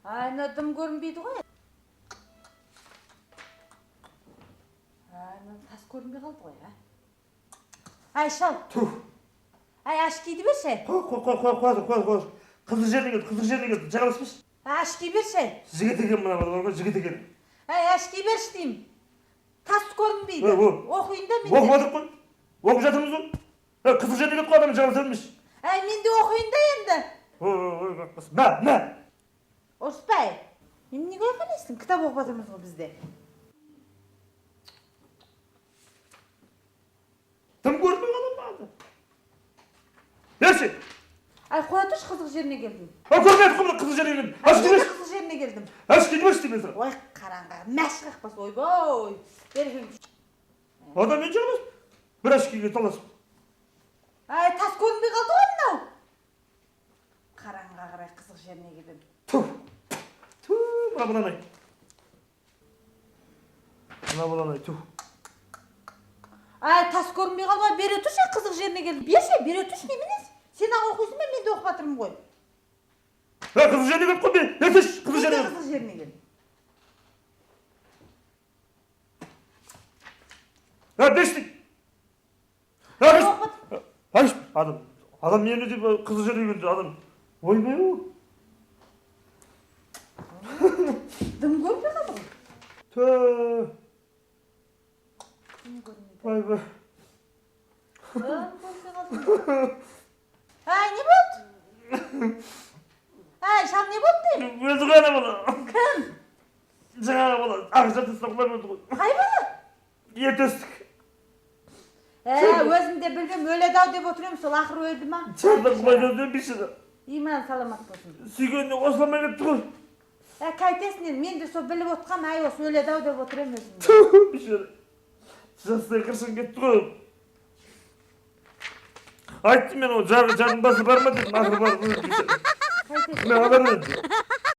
Aynadım görünbeydi ғой. Aynadım tas görünbey kaldı ғой. Ay şal. Tuh. Ay aş giydi berse. Koy. Kızıl жеріне келді. Жағаласпаш. Aş giy berse. Жігіт екен мына бар, жігіт екен. Ay aş giy berse deyim. Tas görünbeydi. Okuyun da men. Оқымадық қой. Оқып жатырмыз ғой. Қызыл жеріне келді ғой адам жағаласармыш. Ay men de okuyun da endi. Ой, қақпас. Мә. Orspay. Неге оқылайсың? Kitap оқып жатырмыз ғой bizde. Тым көрмей қалам. Берші. Ay qo'ya tush qiziq yerine geldim. Көрмедік қой қызыл жеріне келді. Аш келмеш. Qiziq yerine geldim. Аш келмеш деймін саған. Oy qarаңғы, мәш қақпас ойбой. Бергін. Адам мен жағалас. Бір аш киге таласып. Ay tas көрінбей қалды ғой мынау. Қараңға қарай қызық жеріне келдім. Мына баланай. Ay tas көрінбей қалды ғой, бере тұршы қызық жеріне келдім. Бере тұршы неменес? Сен ақ оқисың мен де оқып жатырмын ғой. Қызыл жеріне келді ғой, ертіш қызыл жеріне келді. Қызық жеріне келдім. Beşlik. Hayır, adam yerine de kızıl жеріне келді, adam. Ойбай о. Дым көрінбей қалды ғой. Ойбай. Дым көрінбей қалды. Ay ne болды? Ay şam ne болды деймін? Өзі ғана бала. Кім? Жаңағы бала, ақша тастақлар болды ғой. Қай бала? Ертөстік. Өзімде білмем өледі-ау деп отырмын, сол ақыры өлді ма? Чардық қойдың бейшіға. Иман саламат болсын. Сүйгеніне қосыламай кетті ғой. Қайтесің, мен де сол біліп отқам, ай осы өледі-ау деп отырмын өзімде. Бейшіға. Жастай қыршын кетті ғой. Айттым мен о жағың басы бар ма дедім, ақыры бар ғой. Мен адам өлді.